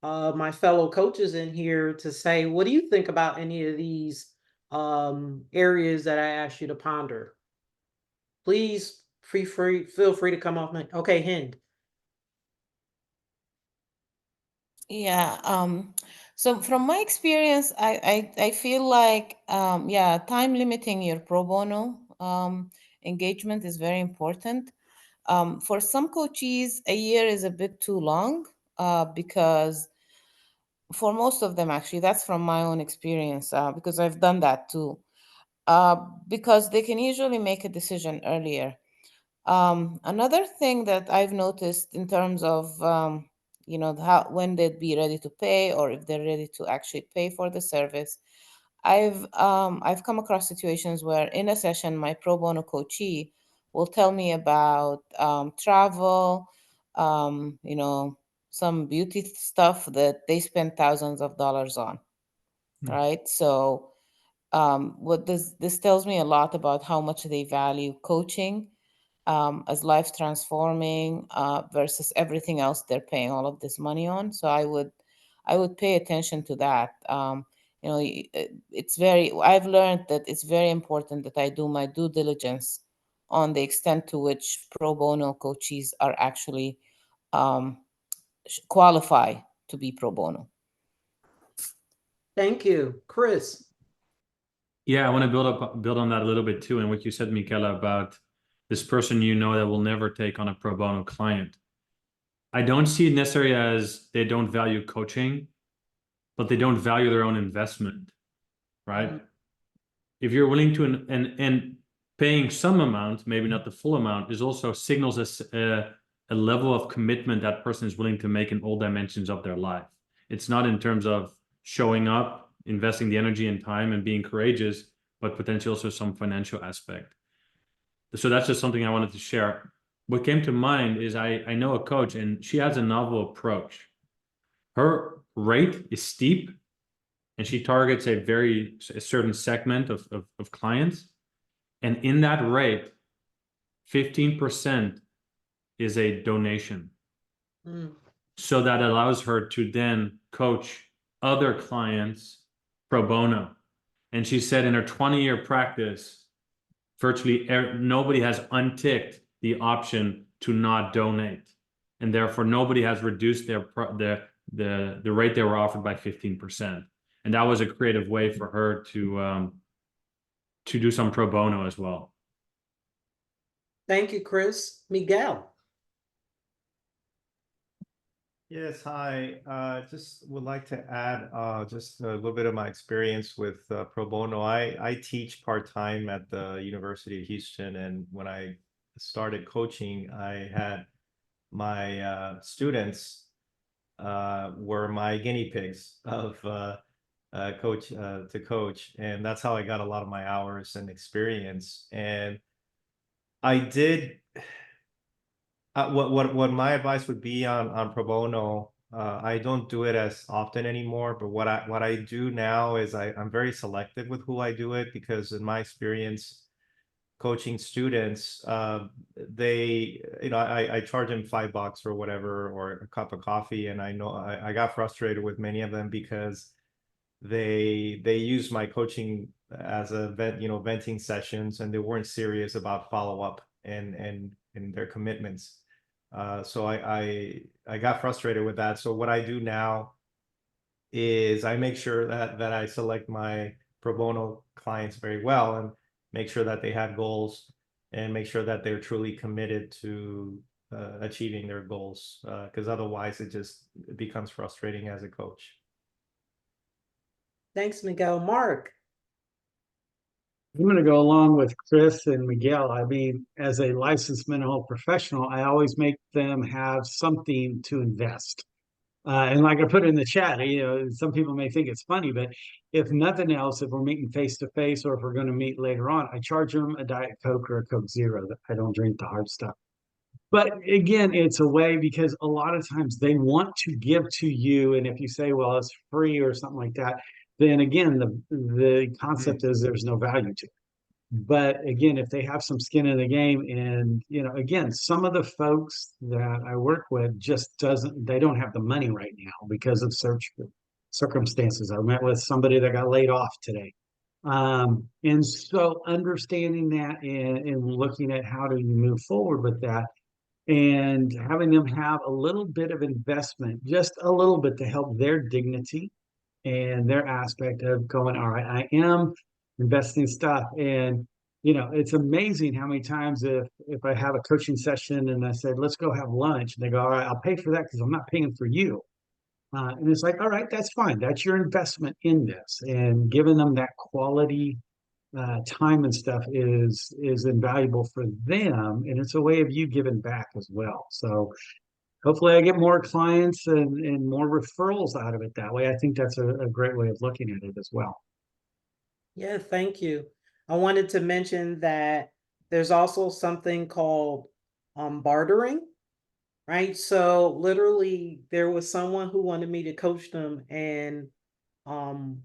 S1: my fellow coaches in here to say, what do you think about any of these areas that I asked you to ponder? Please feel free to come off. Okay, Hind.
S15: Yeah. So from my experience, I feel like, yeah, time limiting your pro bono engagement is very important. For some coaches, a year is a bit too long because for most of them, actually, that's from my own experience because I've done that too. Because they can usually make a decision earlier. Another thing that I've noticed in terms of when they'd be ready to pay or if they're ready to actually pay for the service, I've come across situations where in a session my pro bono coachee will tell me about travel, some beauty stuff that they spend thousands of dollars on, right? So what this tells me a lot about how much they value coaching as life transforming versus everything else they're paying all of this money on. So I would pay attention to that. I've learned that it's very important that I do my due diligence on the extent to which pro bono coaches are actually qualify to be pro bono.
S1: Thank you, Chris.
S9: Yeah, I want to build on that a little bit too, and what you said, Michela, about this person that will never take on a pro bono client. I don't see it necessarily as they don't value coaching, but they don't value their own investment, right? Mm-hmm. If you're willing to and paying some amount, maybe not the full amount, is also signals a level of commitment that person is willing to make in all dimensions of their life. It's not in terms of showing up, investing the energy and time and being courageous, but potentially also some financial aspect. So that's just something I wanted to share. What came to mind is I know a coach and she has a novel approach. Her rate is steep and she targets a certain segment of clients. And in that rate, 15% is a donation. So that allows her to then coach other clients pro bono. And she said in her 20-year practice, virtually nobody has unticked the option to not donate. And therefore, nobody has reduced the rate they were offered by 15%. And that was a creative way for her to do some pro bono as well.
S1: Thank you, Chris. Miguel.
S5: Yes, hi. Just would like to add just a little bit of my experience with pro bono. I teach part-time at the University of Houston, and when I started coaching, I had my students were my guinea pigs of coach to coach, and that's how I got a lot of my hours and experience. And I did what my advice would be on pro bono. I don't do it as often anymore, but what I do now is I'm very selective with who I do it, because in my experience coaching students, they, I charge them $5 or whatever, or a cup of coffee, and I know I got frustrated with many of them because they use my coaching as a venting sessions, and they weren't serious about follow-up and their commitments. So I got frustrated with that. So what I do now is I make sure that I select my pro bono clients very well, and make sure that they have goals, and make sure that they're truly committed to achieving their goals, because otherwise it becomes frustrating as a coach.
S1: Thanks, Miguel. Mark.
S17: I'm going to go along with Chris and Miguel. I mean, as a licensed mental health professional, I always make them have something to invest. And like I put in the chat, some people may think it's funny, but if nothing else, if we're meeting face to face, or if we're going to meet later on, I charge them a Diet Coke or a Coke Zero. I don't drink the hard stuff. But again, it's a way, because a lot of times they want to give to you. And if you say, well, it's free or something like that, then again, the concept is there's no value to it. But again, if they have some skin in the game, and again, some of the folks that I work with just they don't have the money right now because of circumstances. I met with somebody that got laid off today. And so understanding that, and looking at how do you move forward with that, and having them have a little bit of investment, just a little bit, to help their dignity and their aspect of going, all right, I am investing stuff. And it's amazing how many times if I have a coaching session and I said, let's go have lunch, and they go, all right, I'll pay for that because I'm not paying for you. And it's like, all right, that's fine. That's your investment in this. And giving them that quality time and stuff is invaluable for them, and it's a way of you giving back as well. So hopefully I get more clients and more referrals out of it that way. I think that's a great way of looking at it as well.
S1: Yeah, thank you. I wanted to mention that there's also something called bartering, right? So literally there was someone who wanted me to coach them, and um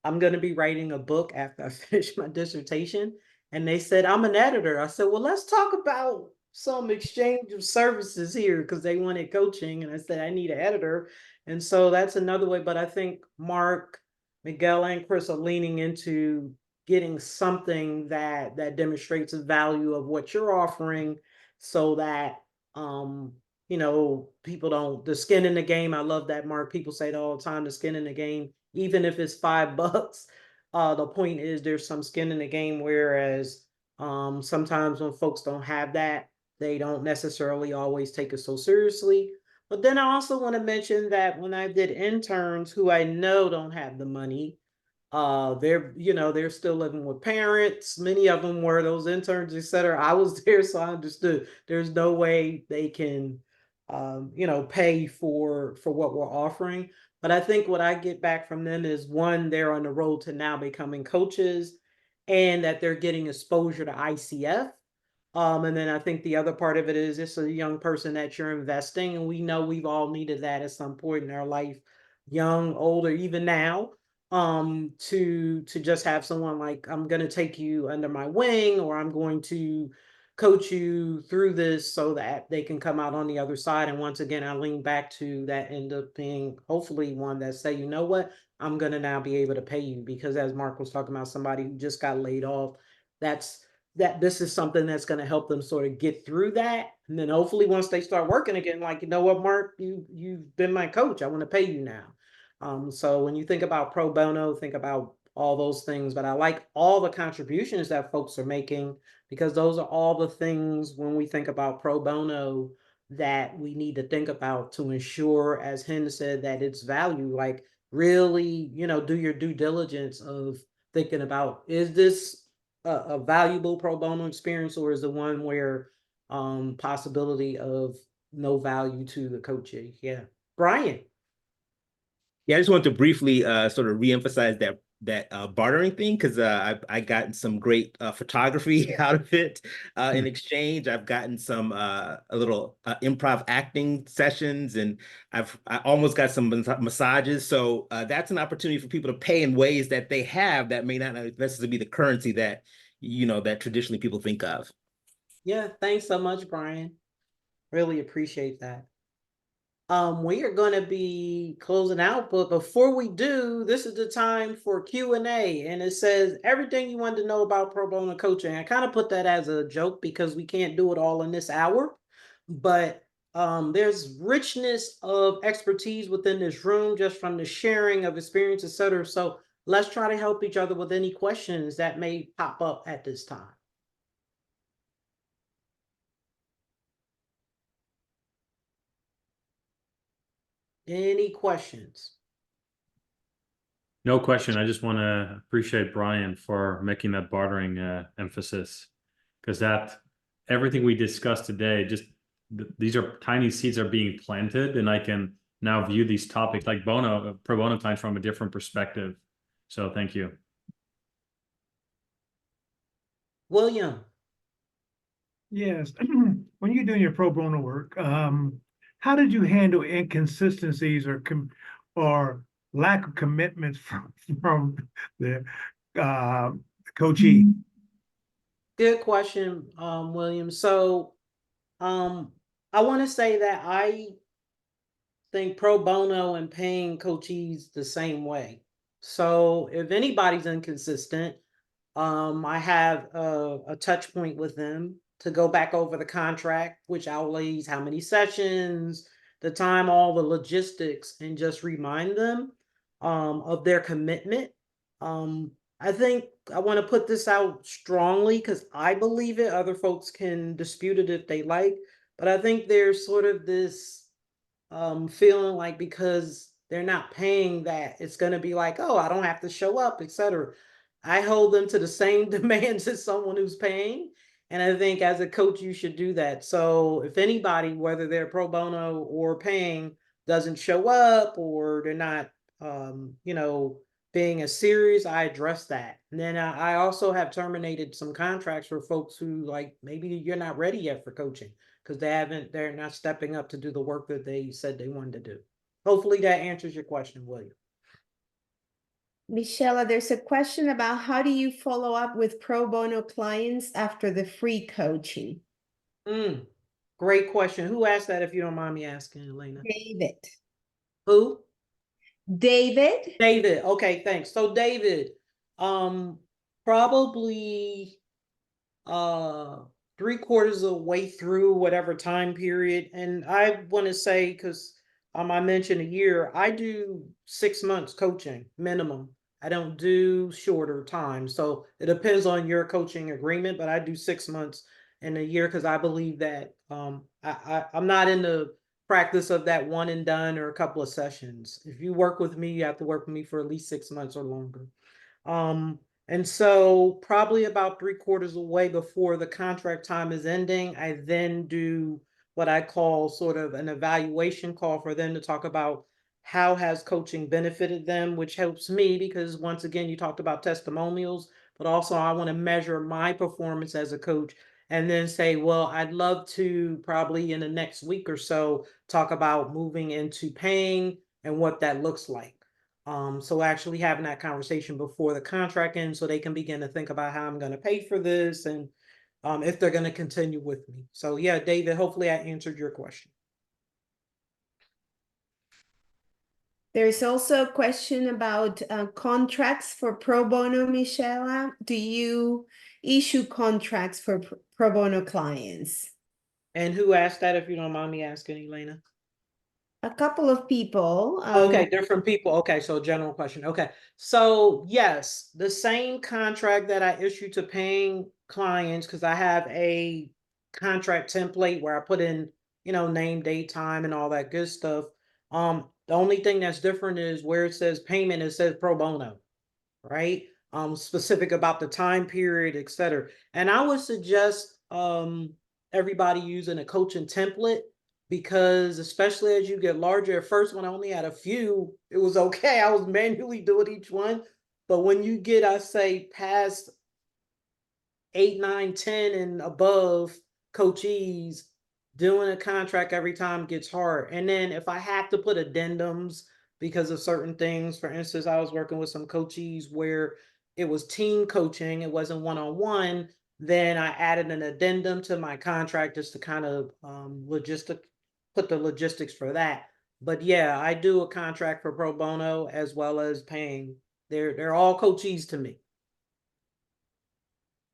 S1: I'm going to be writing a book after I finish my dissertation, and they said, I'm an editor. I said, well, let's talk about some exchange of services here, because they wanted coaching, and I said I need an editor. And so that's another way. But I think Mark, Miguel, and Chris are leaning into getting something that demonstrates the value of what you're offering, so that people don't, the skin in the game. I love that, Mark. People say it all the time, the skin in the game, even if it's $5. The point is there's some skin in the game, whereas sometimes when folks don't have that, they don't necessarily always take it so seriously. But then I also want to mention that when I did interns who I know don't have the money, they're still living with parents. Many of them were those interns, etc. I was there, so I understood there's no way they can pay for what we're offering. But I think what I get back from them is, one, they're on the road to now becoming coaches, and that they're getting exposure to ICF. And then I think the other part of it is, it's a young person that you're investing, and we know we've all needed that at some point in our life, young, older, even now, to just have someone like, I'm going to take you under my wing, or I'm going to coach you through this so that they can come out on the other side. And once again, I lean back to that end up being hopefully one that say, you know what, I'm going to now be able to pay you, because as Mark was talking about, somebody who just got laid off, this is something that's going to help them sort of get through that. And then hopefully once they start working again, like, you know what, Mark, you've been my coach, I want to pay you now. So when you think about pro bono, think about all those things. But I like all the contributions that folks are making, because those are all the things, when we think about pro bono, that we need to think about to ensure, as Hen said, that it's value. Like really, do your due diligence of thinking about, is this a valuable pro bono experience, or is it one where possibility of no value to the coachee? Yeah. Brian.
S13: Yeah, I just want to briefly sort of reemphasize that bartering thing, because I gotten some great photography out of it in exchange. I've gotten some a little improv acting sessions, and I almost got some massages. So that's an opportunity for people to pay in ways that they have that may not necessarily be the currency that that traditionally people think of.
S1: Yeah, thanks so much, Brian. Really appreciate that. We are going to be closing out, but before we do, this is the time for Q&A, and it says everything you wanted to know about pro bono coaching. I kind of put that as a joke because we can't do it all in this hour, but there's richness of expertise within this room just from the sharing of experience, etc. So let's try to help each other with any questions that may pop up at this time. Any questions?
S9: No question. I just want to appreciate Brian for making that bartering emphasis, because that everything we discussed today, just these are tiny seeds are being planted, and I can now view these topics like pro bono time from a different perspective. So thank you.
S1: William.
S18: Yes. When you're doing your pro bono work, how did you handle inconsistencies or lack of commitments from the coachee?
S1: Good question, William. So I want to say that I think pro bono and paying coachees the same way. So if anybody's inconsistent, I have a touch point with them to go back over the contract, which outlays how many sessions, the time, all the logistics, and just remind them of their commitment. Um, I think I want to put this out strongly because I believe it. Other folks can dispute it if they like, but I think there's sort of this feeling like because they're not paying that it's going to be like, oh, I don't have to show up, etc. I hold them to the same demands as someone who's paying. And I think as a coach, you should do that. So if anybody, whether they're pro bono or paying, doesn't show up or they're not, being as serious, I address that. And then I also have terminated some contracts for folks who like, maybe you're not ready yet for coaching because they're not stepping up to do the work that they said they wanted to do. Hopefully that answers your question, William.
S2: Michelle, there's a question about how do you follow up with pro bono clients after the free coaching?
S1: Great question. Who asked that, if you don't mind me asking, Elena?
S2: David.
S1: Who?
S2: David.
S1: David. Okay, thanks. So David, probably 3/4 of the way through whatever time period. And I want to say, because I mentioned a year, I do 6 months coaching minimum. I don't do shorter time. So it depends on your coaching agreement, but I do 6 months in a year because I believe that I'm not in the practice of that one and done or a couple of sessions. If you work with me, you have to work with me for at least 6 months or longer. And so probably about 3/4 away before the contract time is ending, I then do what I call sort of an evaluation call for them to talk about how has coaching benefited them, which helps me because once again, you talked about testimonials, but also I want to measure my performance as a coach and then say, well, I'd love to probably in the next week or so talk about moving into paying and what that looks like. So actually having that conversation before the contract ends so they can begin to think about how I'm going to pay for this and if they're going to continue with me. So yeah, David, hopefully I answered your question.
S2: There's also a question about contracts for pro bono, Michelle. Do you issue contracts for pro bono clients?
S1: And who asked that, if you don't mind me asking, Elena?
S2: A couple of people.
S1: Okay, different people. Okay, so general question. Okay, so yes, the same contract that I issue to paying clients, because I have a contract template where I put in name, date, time, and all that good stuff. The only thing that's different is where it says payment, it says pro bono, right? Specific about the time period, etc. And I would suggest everybody using a coaching template, because especially as you get larger, at first when I only had a few, it was okay. I was manually doing each one. But when you get, I say, past 8, 9, 10 and above coachees, doing a contract every time gets hard. And then if I have to put addendums because of certain things, for instance, I was working with some coachees where it was team coaching, it wasn't one-on-one, then I added an addendum to my contract just to kind of put the logistics for that. But yeah, I do a contract for pro bono as well as paying. They're all coachees to me.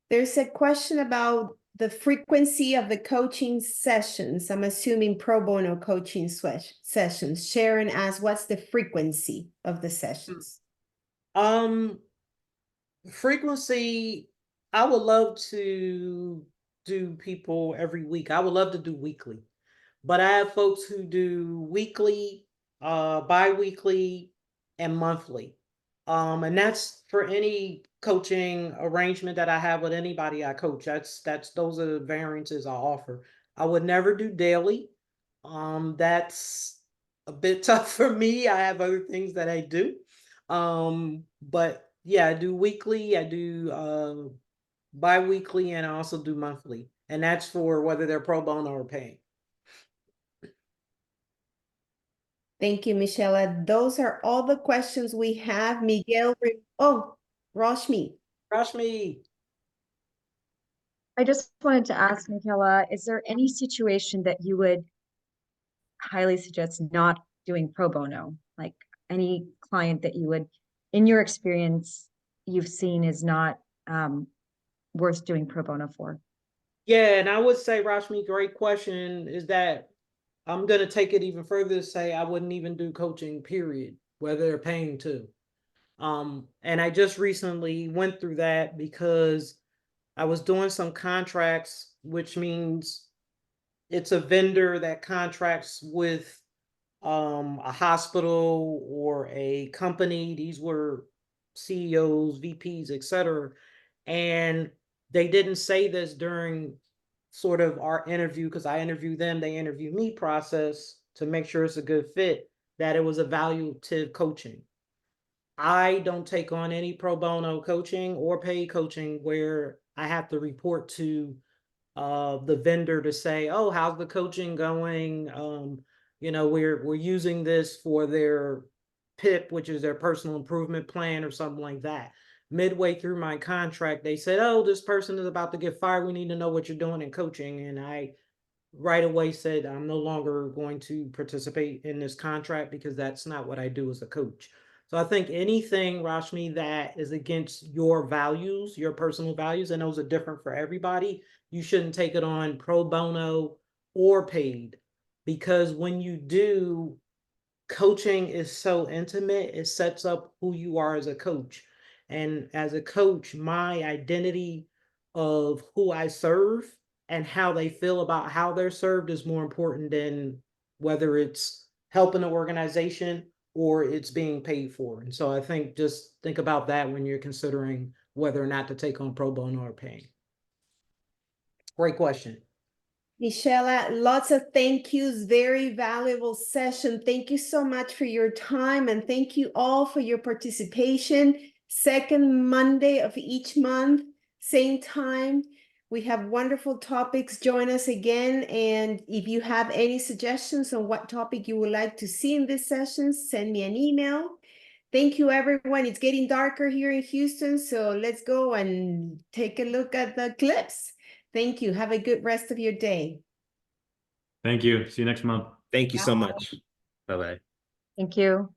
S2: There's a question about the frequency of the coaching sessions. I'm assuming pro bono coaching sessions. Sharon asks, what's the frequency of the sessions?
S1: Frequency, I would love to do people every week. I would love to do weekly, but I have folks who do weekly, bi-weekly, and monthly. And that's for any coaching arrangement that I have with anybody I coach. Those are the variances I offer. I would never do daily. That's a bit tough for me. I have other things that I do. But yeah, I do weekly, I do bi-weekly, and I also do monthly. And that's for whether they're pro bono or paying.
S2: Thank you, Michelle. Those are all the questions we have. Miguel, Rashmi.
S1: Rashmi.
S4: I just wanted to ask, Michaela, is there any situation that you would highly suggest not doing pro bono? Like any client that you would, in your experience, you've seen is not worth doing pro bono for?
S1: Yeah, and I would say, Rashmi, great question, is that I'm going to take it even further to say I wouldn't even do coaching, period, whether they're paying to. And I just recently went through that because I was doing some contracts, which means it's a vendor that contracts with a hospital or a company. These were CEOs, VPs, etc. And they didn't say this during sort of our interview, because I interview them, they interview me process to make sure it's a good fit, that it was evaluative coaching. I don't take on any pro bono coaching or paid coaching where I have to report to the vendor to say, oh, how's the coaching going? We're using this for their PIP, which is their personal improvement plan or something like that. Midway through my contract, they said, oh, this person is about to get fired. We need to know what you're doing in coaching. And I right away said, I'm no longer going to participate in this contract because that's not what I do as a coach. So I think anything, Rashmi, that is against your values, your personal values, and those are different for everybody, you shouldn't take it on pro bono or paid. Because when you do, coaching is so intimate, it sets up who you are as a coach. And as a coach, my identity of who I serve and how they feel about how they're served is more important than whether it's helping an organization or it's being paid for. And so I think just think about that when you're considering whether or not to take on pro bono or paying. Great question.
S2: Michelle, lots of thank yous, very valuable session. Thank you so much for your time, and thank you all for your participation. Second Monday of each month, same time. We have wonderful topics. Join us again. And if you have any suggestions on what topic you would like to see in this session, send me an email. Thank you, everyone. It's getting darker here in Houston, so let's go and take a look at the clips. Thank you. Have a good rest of your day.
S9: Thank you. See you next month.
S13: Thank you so much. Bye-bye.
S4: Thank you.